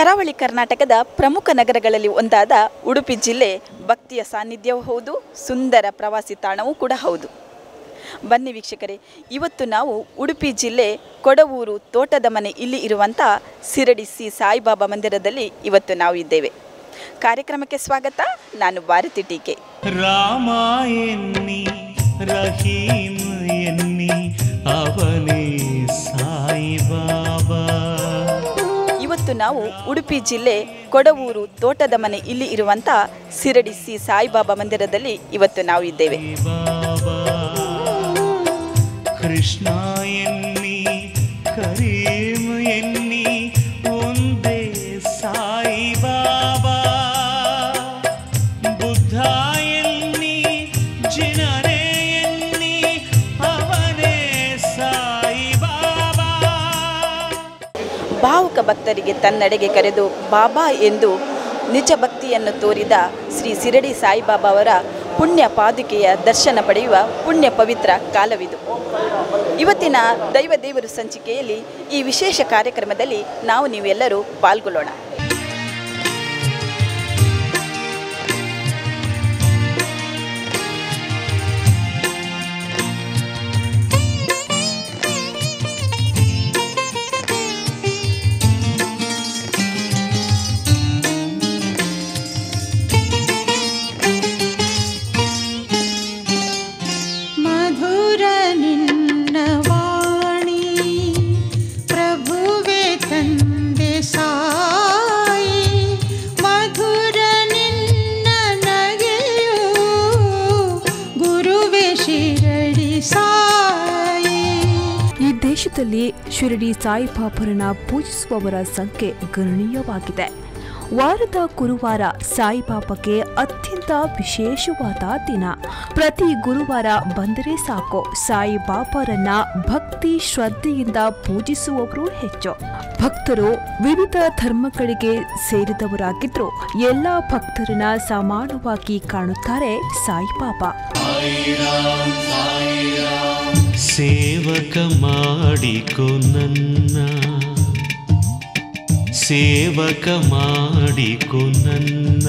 ಕರಾವಳಿ ಕರ್ನಾಟಕದ ಪ್ರಮುಖ ನಗರಗಳಲ್ಲಿ ಒಂದಾದ ಉಡುಪಿ ಜಿಲ್ಲೆ ಭಕ್ತಿಯ ಸಾನ್ನಿಧ್ಯವೂ ಹೌದು, ಸುಂದರ ಪ್ರವಾಸಿ ತಾಣವೂ ಕೂಡ ಹೌದು. ಬನ್ನಿ ವೀಕ್ಷಕರೇ, ಇವತ್ತು ನಾವು ಉಡುಪಿ ಜಿಲ್ಲೆ ಕೊಡವೂರು ತೋಟದ ಮನೆ ಇಲ್ಲಿ ಇರುವಂಥ ಶಿರಡಿ ಶ್ರೀ ಸಾಯಿಬಾಬಾ ಮಂದಿರದಲ್ಲಿ ಇವತ್ತು ನಾವು ಇದ್ದೇವೆ. ಕಾರ್ಯಕ್ರಮಕ್ಕೆ ಸ್ವಾಗತ. ನಾನು ಭಾರತಿ ಟೀಕೆ. ರಾಮ ಎನ್ನಿ ರಹೀಂ ಎನ್ನಿ ಅವನೇ ಸಾಯಿಬಾಬಾ. ಇವತ್ತು ನಾವು ಉಡುಪಿ ಜಿಲ್ಲೆ ಕೊಡವೂರು ತೋಟದ ಮನೆ ಇಲ್ಲಿ ಇರುವಂಥ ಶಿರಡಿ ಶ್ರೀ ಸಾಯಿಬಾಬಾ ಮಂದಿರದಲ್ಲಿ ಇವತ್ತು ನಾವು ಇದ್ದೇವೆ. ಕೃಷ್ಣ ಎನ್ನಿ ಕರೀಂ ಎನ್ನಿ ಒಂದೇ ಸಾಯಿಬಾಬಾ. ಬುದ್ಧ ಎನ್ನಿ ಜಿನನೇ ಎನ್ನಿ ಅವನೇ ಸಾಯಿಬಾಬಾ. ಭಾವುಕ ಭಕ್ತರಿಗೆ ತನ್ನೆಡೆಗೆ ಕರೆದು ಬಾಬಾ ಎಂದು ನಿಜ ಭಕ್ತಿಯನ್ನು ತೋರಿದ ಶ್ರೀ ಶಿರಡಿ ಸಾಯಿಬಾಬಾ ಅವರ ಪುಣ್ಯ ಪಾದುಕೆಯ ದರ್ಶನ ಪಡೆಯುವ ಪುಣ್ಯ ಪವಿತ್ರ ಕಾಲವಿದು. ಇವತ್ತಿನ ದೈವ ದೇವರು ಸಂಚಿಕೆಯಲ್ಲಿ ಈ ವಿಶೇಷ ಕಾರ್ಯಕ್ರಮದಲ್ಲಿ ನಾವು ನೀವೆಲ್ಲರೂ ಪಾಲ್ಗೊಳ್ಳೋಣ. ದೇಶದಲ್ಲಿ ಶಿರಡಿ ಸಾಯಿಬಾಬರನ್ನ ಪೂಜಿಸುವವರ ಸಂಖ್ಯೆ ಗಣನೀಯವಾಗಿದೆ. ವಾರದ ಗುರುವಾರ ಸಾಯಿಬಾಬಾಗೆ ಅತ್ಯಂತ ವಿಶೇಷವಾದ ದಿನ. ಪ್ರತಿ ಗುರುವಾರ ಬಂದರೆ ಸಾಕು, ಸಾಯಿಬಾಬಾರನ್ನ ಭಕ್ತಿ ಶ್ರದ್ಧೆಯಿಂದ ಪೂಜಿಸುವವರು ಹೆಚ್ಚು. ಭಕ್ತರು ವಿವಿಧ ಧರ್ಮಗಳಿಗೆ ಸೇರಿದವರಾಗಿದ್ದರೂ ಎಲ್ಲ ಭಕ್ತರನ್ನ ಸಮಾನವಾಗಿ ಕಾಣುತ್ತಾರೆ ಸಾಯಿಬಾಬಾ. ಸೇವಕ ಮಾಡಿಕೊ ನನ್ನ, ಸೇವಕ ಮಾಡಿಕೊ ನನ್ನ,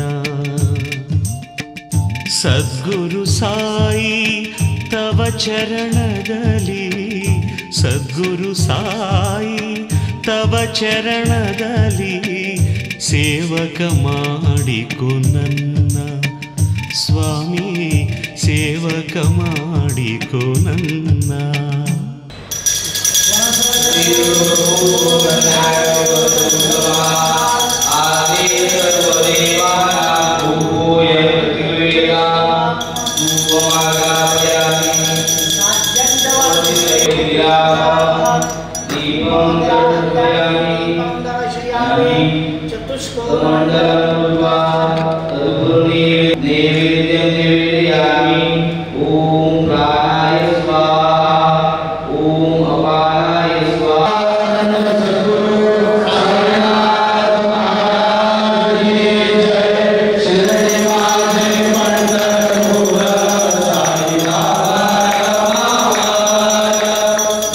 ಸದ್ಗುರು ಸಾಯಿ ತವ ಚರಣದಲ್ಲಿ, ಸದ್ಗುರು ಸಾಯಿ ತವ ಚರಣದಲ್ಲಿ, ಸೇವಕ ಮಾಡಿಕೊ ನನ್ನ ಸ್ವಾಮಿ, ಸೇವಕ ಮಾಡಿಕೊ ನನ್ನ.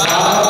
Bye.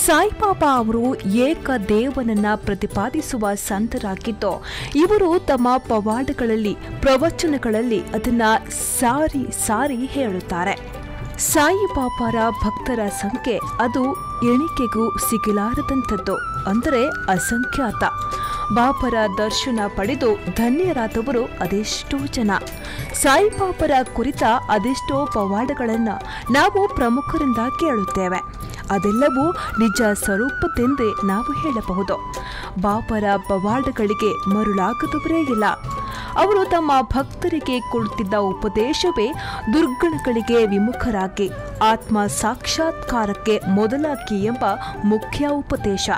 ಸಾಯಿಬಾಬಾ ಅವರು ಏಕದೇವನನ್ನ ಪ್ರತಿಪಾದಿಸುವ ಸಂತರಾಗಿದ್ದು, ಇವರು ತಮ್ಮ ಪವಾಡಗಳಲ್ಲಿ, ಪ್ರವಚನಗಳಲ್ಲಿ ಅದನ್ನ ಸಾರಿ ಸಾರಿ ಹೇಳುತ್ತಾರೆ. ಸಾಯಿಬಾಬಾರ ಭಕ್ತರ ಸಂಖ್ಯೆ ಅದು ಎಣಿಕೆಗೂ ಸಿಗಲಾರದಂಥದ್ದು, ಅಂದರೆ ಅಸಂಖ್ಯಾತ. ಬಾಬರ ದರ್ಶನ ಪಡೆದು ಧನ್ಯರಾದವರು ಅದೆಷ್ಟೋ ಜನ. ಸಾಯಿಬಾಬರ ಕುರಿತ ಅದೆಷ್ಟೋ ಪವಾಡಗಳನ್ನು ನಾವು ಪ್ರಮುಖರಿಂದ ಕೇಳುತ್ತೇವೆ. ಅದೆಲ್ಲವೂ ನಿಜ ಸ್ವರೂಪದೆಂದೇ ನಾವು ಹೇಳಬಹುದು. ಬಾಬರ ಪವಾಡಗಳಿಗೆ ಮರುಳಾಗದವರೇ ಇಲ್ಲ. ಅವರು ತಮ್ಮ ಭಕ್ತರಿಗೆ ಕೊಡುತ್ತಿದ್ದ ಉಪದೇಶವೇ ದುರ್ಗುಣಗಳಿಗೆ ವಿಮುಖರಾಗಿ ಆತ್ಮ ಸಾಕ್ಷಾತ್ಕಾರಕ್ಕೆ ಮೊದಲಾಗಿ ಎಂಬ ಮುಖ್ಯ ಉಪದೇಶ.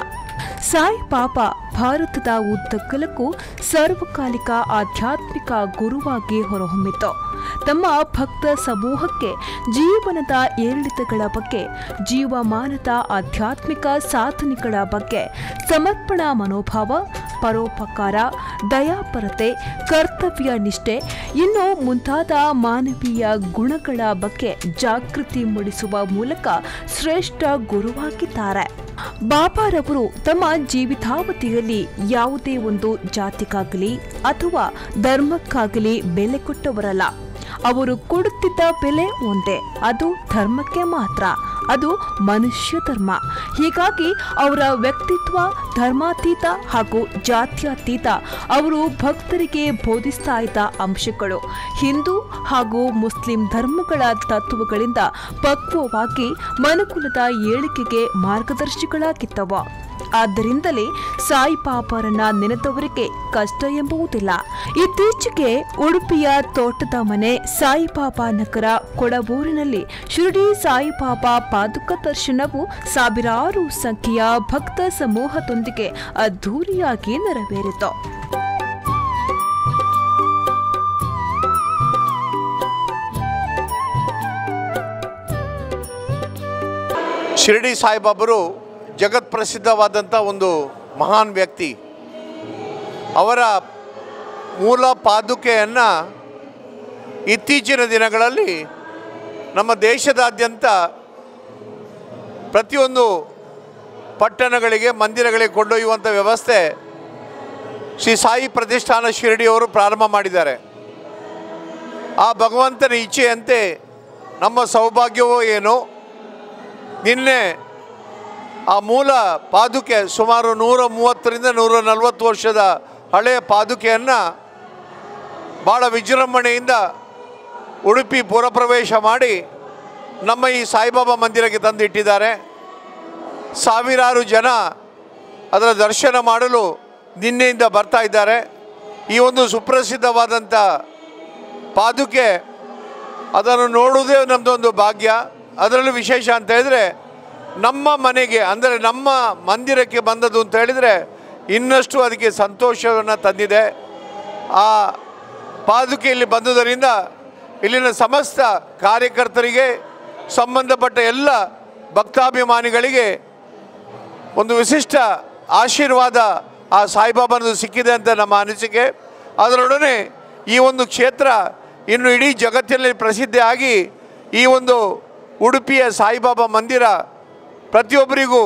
ಸಾಯಿಬಾಬಾ ಭಾರತದ ಉದ್ದಗಲಕ್ಕೂ ಸಾರ್ವಕಾಲಿಕ ಆಧ್ಯಾತ್ಮಿಕ ಗುರುವಾಗಿ ಹೊರಹೊಮ್ಮಿತು. ತಮ್ಮ ಭಕ್ತ ಸಮೂಹಕ್ಕೆ ಜೀವನದ ಏರಿಳಿತಗಳ ಬಗ್ಗೆ, ಜೀವಮಾನದ ಆಧ್ಯಾತ್ಮಿಕ ಸಾಧನೆಗಳ ಬಗ್ಗೆ, ಸಮರ್ಪಣಾ ಮನೋಭಾವ, ಪರೋಪಕಾರ, ದಯಾಪರತೆ, ಕರ್ತವ್ಯ ನಿಷ್ಠೆ ಇನ್ನೂ ಮುಂತಾದ ಮಾನವೀಯ ಗುಣಗಳ ಬಗ್ಗೆ ಜಾಗೃತಿ ಮೂಡಿಸುವ ಮೂಲಕ ಶ್ರೇಷ್ಠ ಗುರುವಾಗಿದ್ದಾರೆ. ಬಾಬಾರವರು ತಮ್ಮ ಜೀವಿತಾವಧಿಯಲ್ಲಿ ಯಾವುದೇ ಒಂದು ಜಾತಿಗಾಗಲಿ ಅಥವಾ ಧರ್ಮಕ್ಕಾಗಲಿ ಬೆಲೆ ಕೊಟ್ಟವರಲ್ಲ. ಅವರು ಕೊಡುತ್ತಿದ್ದ ಬೆಲೆ ಒಂದೇ, ಅದು ಧರ್ಮಕ್ಕೆ ಮಾತ್ರ. ಅದು ಮನುಷ್ಯ ಧರ್ಮ. ಹೀಗಾಗಿ ಅವರ ವ್ಯಕ್ತಿತ್ವ ಧರ್ಮಾತೀತ ಹಾಗೂ ಜಾತ್ಯತೀತ. ಅವರು ಭಕ್ತರಿಗೆ ಬೋಧಿಸ್ತಾ ಇದ್ದ ಅಂಶಗಳು ಹಿಂದೂ ಹಾಗೂ ಮುಸ್ಲಿಂ ಧರ್ಮಗಳ ತತ್ವಗಳಿಂದ ಪಕ್ವವಾಗಿ ಮನುಕುಲದ ಏಳಿಗೆಗೆ ಮಾರ್ಗದರ್ಶಿಗಳಾಗಿದ್ದವು. ಆದ್ದರಿಂದಲೇ ಸಾಯಿಬಾಬಾರನ್ನ ನೆನೆದವರಿಗೆ ಕಷ್ಟ ಎಂಬುವುದಿಲ್ಲ. ಇತ್ತೀಚೆಗೆ ಉಡುಪಿಯ ತೋಟದ ಮನೆ, ಸಾಯಿಬಾಬಾ ನಗರ, ಕೊಡಬೂರಿನಲ್ಲಿ ಶಿರಡಿ ಸಾಯಿಬಾಬಾ ಪಾದುಕ ದರ್ಶನವು ಸಾವಿರಾರು ಸಂಖ್ಯೆಯ ಭಕ್ತ ಸಮೂಹದೊಂದಿಗೆ ಅದ್ಧೂರಿಯಾಗಿ ನೆರವೇರಿತು. ಶಿರಡಿ ಸಾಯಿಬಾಬರು ಜಗತ್ ಪ್ರಸಿದ್ಧವಾದಂಥ ಒಂದು ಮಹಾನ್ ವ್ಯಕ್ತಿ. ಅವರ ಮೂಲ ಪಾದುಕೆಯನ್ನು ಇತ್ತೀಚಿನ ದಿನಗಳಲ್ಲಿ ನಮ್ಮ ದೇಶದಾದ್ಯಂತ ಪ್ರತಿಯೊಂದು ಪಟ್ಟಣಗಳಿಗೆ, ಮಂದಿರಗಳಿಗೆ ಕೊಂಡೊಯ್ಯುವಂಥ ವ್ಯವಸ್ಥೆ ಶ್ರೀ ಸಾಯಿ ಪ್ರತಿಷ್ಠಾನ ಶಿರಡಿಯವರು ಪ್ರಾರಂಭ ಮಾಡಿದ್ದಾರೆ. ಆ ಭಗವಂತನ ಇಚ್ಛೆಯಂತೆ ನಮ್ಮ ಸೌಭಾಗ್ಯವೋ ಏನೋ, ನಿನ್ನೆ ಆ ಮೂಲ ಪಾದುಕೆ ಸುಮಾರು 130ರಿಂದ 140 ವರ್ಷದ ಹಳೆಯ ಪಾದುಕೆಯನ್ನು ಭಾಳ ವಿಜೃಂಭಣೆಯಿಂದ ಉಡುಪಿ ಪುರಪ್ರವೇಶ ಮಾಡಿ ನಮ್ಮ ಈ ಸಾಯಿಬಾಬಾ ಮಂದಿರಕ್ಕೆ ತಂದಿಟ್ಟಿದ್ದಾರೆ. ಸಾವಿರಾರು ಜನ ಅದರ ದರ್ಶನ ಮಾಡಲು ನಿನ್ನೆಯಿಂದ ಬರ್ತಾ ಇದ್ದಾರೆ. ಈ ಒಂದು ಸುಪ್ರಸಿದ್ಧವಾದಂಥ ಪಾದುಕೆ ಅದನ್ನು ನೋಡುವುದೇ ನಮ್ಮದೊಂದು ಭಾಗ್ಯ. ಅದರಲ್ಲೂ ವಿಶೇಷ ಅಂತ ಹೇಳಿದರೆ ನಮ್ಮ ಮನೆಗೆ, ಅಂದರೆ ನಮ್ಮ ಮಂದಿರಕ್ಕೆ ಬಂದದ್ದು ಅಂತ ಹೇಳಿದರೆ ಇನ್ನಷ್ಟು ಅದಕ್ಕೆ ಸಂತೋಷವನ್ನು ತಂದಿದೆ. ಆ ಪಾದುಕೆಯಲ್ಲಿ ಬಂದುದರಿಂದ ಇಲ್ಲಿನ ಸಮಸ್ತ ಕಾರ್ಯಕರ್ತರಿಗೆ, ಸಂಬಂಧಪಟ್ಟ ಎಲ್ಲ ಭಕ್ತಾಭಿಮಾನಿಗಳಿಗೆ ಒಂದು ವಿಶಿಷ್ಟ ಆಶೀರ್ವಾದ ಆ ಸಾಯಿಬಾಬಾನದು ಸಿಕ್ಕಿದೆ ಅಂತ ನಮ್ಮ ಅನಿಸಿಕೆ. ಅದರೊಡನೆ ಈ ಒಂದು ಕ್ಷೇತ್ರ ಇನ್ನು ಇಡೀ ಜಗತ್ತಿನಲ್ಲಿ ಪ್ರಸಿದ್ಧಿ ಆಗಿ ಈ ಒಂದು ಉಡುಪಿಯ ಸಾಯಿಬಾಬಾ ಮಂದಿರ ಪ್ರತಿಯೊಬ್ಬರಿಗೂ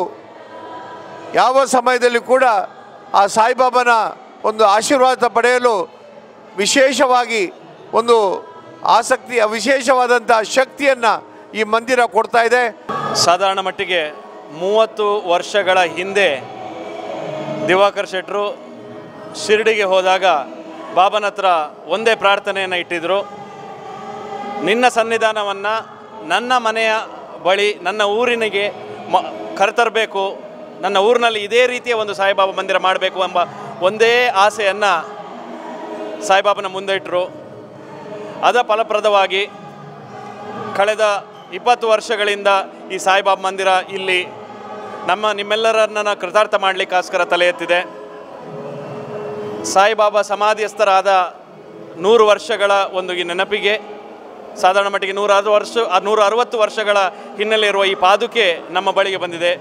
ಯಾವ ಸಮಯದಲ್ಲಿ ಕೂಡ ಆ ಸಾಯಿಬಾಬಾನ ಒಂದು ಆಶೀರ್ವಾದ ಪಡೆಯಲು ವಿಶೇಷವಾಗಿ ಒಂದು ಆಸಕ್ತಿ, ವಿಶೇಷವಾದಂಥ ಶಕ್ತಿಯನ್ನು ಈ ಮಂದಿರ ಕೊಡ್ತಾ ಇದೆ. ಸಾಧಾರಣ ಮಟ್ಟಿಗೆ 30 ವರ್ಷಗಳ ಹಿಂದೆ ದಿವಾಕರ್ ಶೆಟ್ಟರು ಶಿರಡಿಗೆ ಹೋದಾಗ ಬಾಬನ ಹತ್ರ ಒಂದೇ ಪ್ರಾರ್ಥನೆಯನ್ನು ಇಟ್ಟಿದ್ದರು. ನಿನ್ನ ಸನ್ನಿಧಾನವನ್ನು ನನ್ನ ಮನೆಯ ಬಳಿ, ನನ್ನ ಊರಿನಿಗೆ ಕರೆತರಬೇಕು, ನನ್ನ ಊರಿನಲ್ಲಿ ಇದೇ ರೀತಿಯ ಒಂದು ಸಾಯಿಬಾಬಾ ಮಂದಿರ ಮಾಡಬೇಕು ಎಂಬ ಒಂದೇ ಆಸೆಯನ್ನು ಸಾಯಿಬಾಬನ ಮುಂದೆ ಇಟ್ಟರು. ಅದ ಫಲಪ್ರದವಾಗಿ ಕಳೆದ 20 ವರ್ಷಗಳಿಂದ ಈ ಸಾಯಿಬಾಬಾ ಮಂದಿರ ಇಲ್ಲಿ ನಿಮ್ಮೆಲ್ಲರನ್ನ ಕೃತಾರ್ಥ ಮಾಡಲಿಕ್ಕೋಸ್ಕರ ತಲೆ ಎತ್ತಿದೆ. ಸಾಯಿಬಾಬಾ ಸಮಾಧಿಸ್ಥರಾದ 100 ವರ್ಷಗಳ ಒಂದು ಈ ನೆನಪಿಗೆ ಸಾಧಾರಣ ಮಟ್ಟಿಗೆ 160 ವರ್ಷಗಳ ಹಿನ್ನೆಲೆ ಇರುವ ಈ ಪಾದುಕೆ ನಮ್ಮ ಬಳಿಗೆ ಬಂದಿದೆ.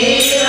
Hare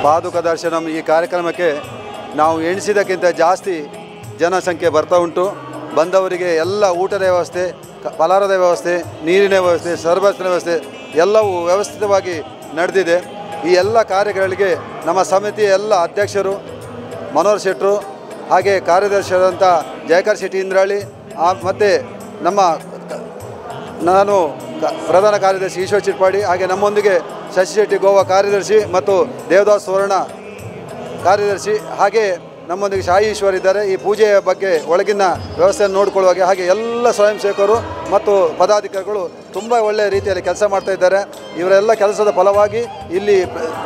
ಪಾದುಕ ದರ್ಶನಂ ಈ ಕಾರ್ಯಕ್ರಮಕ್ಕೆ ನಾವು ಎಣಿಸಿದ್ದಕ್ಕಿಂತ ಜಾಸ್ತಿ ಜನಸಂಖ್ಯೆ ಬರ್ತಾ ಉಂಟು. ಬಂದವರಿಗೆ ಎಲ್ಲ ಊಟದ ವ್ಯವಸ್ಥೆ, ಫಲಾರದ ವ್ಯವಸ್ಥೆ, ನೀರಿನ ವ್ಯವಸ್ಥೆ, ಸರ್ಬತ್ತಿನ ವ್ಯವಸ್ಥೆ ಎಲ್ಲವೂ ವ್ಯವಸ್ಥಿತವಾಗಿ ನಡೆದಿದೆ. ಈ ಎಲ್ಲ ಕಾರ್ಯಗಳಿಗೆ ನಮ್ಮ ಸಮಿತಿಯ ಎಲ್ಲ ಅಧ್ಯಕ್ಷರು ಮನೋಹರ್ ಶೆಟ್ಟರು, ಹಾಗೆ ಕಾರ್ಯದರ್ಶಿಯಾದಂಥ ಜಯಕರ್ ಶೆಟ್ಟಿ ಇಂದ್ರಾಳಿ, ಮತ್ತು ನಾನು ಪ್ರಧಾನ ಕಾರ್ಯದರ್ಶಿ ಈಶ್ವರ್ ಚಿಟ್ಪಾಡಿ, ಹಾಗೆ ನಮ್ಮೊಂದಿಗೆ ಶಶಿ ಶೆಟ್ಟಿ ಗೋವಾ ಕಾರ್ಯದರ್ಶಿ ಮತ್ತು ದೇವದಾಸ್ ಸುವರ್ಣ ಕಾರ್ಯದರ್ಶಿ, ಹಾಗೆ ನಮ್ಮೊಂದಿಗೆ ಶಾಯಿ ಈಶ್ವರ್ ಇದ್ದಾರೆ. ಈ ಪೂಜೆಯ ಬಗ್ಗೆ ಒಳಗಿನ ವ್ಯವಸ್ಥೆಯನ್ನು ನೋಡಿಕೊಳ್ಳುವಾಗೆ ಹಾಗೆ ಎಲ್ಲ ಸ್ವಯಂ ಸೇವಕರು ಮತ್ತು ಪದಾಧಿಕಾರಿಗಳು ತುಂಬ ಒಳ್ಳೆಯ ರೀತಿಯಲ್ಲಿ ಕೆಲಸ ಮಾಡ್ತಾ ಇದ್ದಾರೆ. ಇವರೆಲ್ಲ ಕೆಲಸದ ಫಲವಾಗಿ ಇಲ್ಲಿ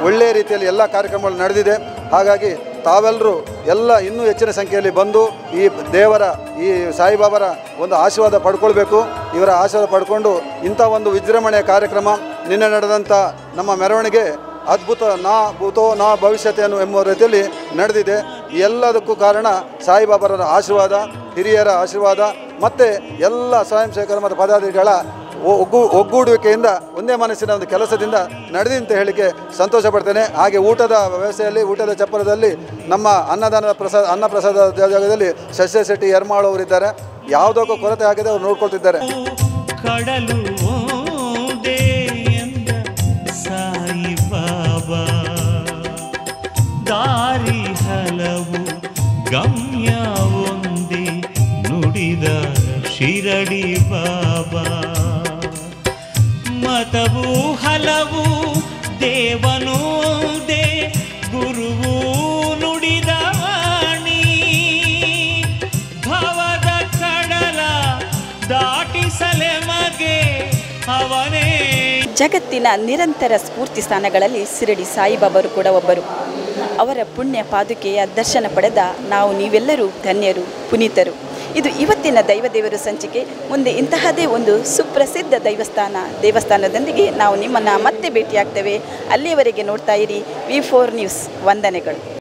ಒಳ್ಳೆಯ ರೀತಿಯಲ್ಲಿ ಎಲ್ಲ ಕಾರ್ಯಕ್ರಮಗಳು ನಡೆದಿದೆ. ಹಾಗಾಗಿ ತಾವೆಲ್ಲರೂ ಎಲ್ಲ ಇನ್ನೂ ಹೆಚ್ಚಿನ ಸಂಖ್ಯೆಯಲ್ಲಿ ಬಂದು ಈ ದೇವರ, ಈ ಸಾಯಿಬಾಬಾರ ಒಂದು ಆಶೀರ್ವಾದ ಪಡ್ಕೊಳ್ಬೇಕು. ಇವರ ಆಶೀರ್ವಾದ ಪಡ್ಕೊಂಡು ಇಂಥ ಒಂದು ವಿಜೃಂಭಣೆಯ ಕಾರ್ಯಕ್ರಮ ನಿನ್ನೆ ನಡೆದಂಥ ನಮ್ಮ ಮೆರವಣಿಗೆ ಅದ್ಭುತ, ನಾ ಭೂತೋ ನಾ ಭವಿಷ್ಯತೆ ಎಂಬ ರೀತಿಯಲ್ಲಿ ನಡೆದಿದೆ. ಎಲ್ಲದಕ್ಕೂ ಕಾರಣ ಸಾಯಿಬಾಬಾರ ಆಶೀರ್ವಾದ, ಹಿರಿಯರ ಆಶೀರ್ವಾದ ಮತ್ತು ಎಲ್ಲ ಸ್ವಯಂ ಸೇವಕರು ಮತ್ತು ಪದಾಧಿಕಾರಿಗಳ ಒಗ್ಗೂಡುವಿಕೆಯಿಂದ ಒಂದೇ ಮನಸ್ಸಿನ ಒಂದು ಕೆಲಸದಿಂದ ನಡೆದಿ ಅಂತ ಹೇಳಿಕೆ ಸಂತೋಷ ಪಡ್ತೇನೆ. ಹಾಗೆ ಊಟದ ವ್ಯವಸ್ಥೆಯಲ್ಲಿ, ಊಟದ ಚಪ್ಪರದಲ್ಲಿ ನಮ್ಮ ಅನ್ನಪ್ರಸಾದ ಜಾಗದಲ್ಲಿ ಶಶಿ ಶೆಟ್ಟಿ ಯರ್ಮಾಳ್ ಅವರಿದ್ದಾರೆ. ಯಾವುದಕ್ಕೂ ಕೊರತೆ ಆಗದೆ ಅವರು ನೋಡ್ಕೊಳ್ತಿದ್ದಾರೆ. ಕಡಲು ಓದೆ ಎಂದ ಸಾಯಿ ಬಾಬಾ, ದಾರಿ ಹಲವು ಗಮ್ಯ ಒಂದೇ ನುಡಿದ ಶಿರಡಿ ಬಾಬಾ, ಮತವು ಹಲವು ದೇವನು ದೇ ಗುರುವು ನುಡಿದ ವಾಣಿ, ಭವದ ಕಡಲ ದಾಟಿಸಲೆ ಮಗೆ ಅವನೇ. ಜಗತ್ತಿನ ನಿರಂತರ ಸ್ಫೂರ್ತಿ ಸ್ಥಾನಗಳಲ್ಲಿ ಶಿರಡಿ ಸಾಯಿಬಾಬರು ಕೂಡ ಒಬ್ಬರು. ಅವರ ಪುಣ್ಯ ಪಾದುಕೆಯ ದರ್ಶನ ಪಡೆದ ನಾವು ನೀವೆಲ್ಲರೂ ಧನ್ಯರು, ಪುನೀತರು. ಇದು ಇವತ್ತಿನ ದೈವದೇವರು ಸಂಚಿಕೆ. ಮುಂದೆ ಇಂತಹದೇ ಒಂದು ಸುಪ್ರಸಿದ್ಧ ದೇವಸ್ಥಾನದೊಂದಿಗೆ ನಾವು ನಿಮ್ಮನ್ನು ಮತ್ತೆ ಭೇಟಿಯಾಗ್ತೇವೆ. ಅಲ್ಲಿಯವರೆಗೆ ನೋಡ್ತಾ ಇರಿ V4 ನ್ಯೂಸ್. ವಂದನೆಗಳು.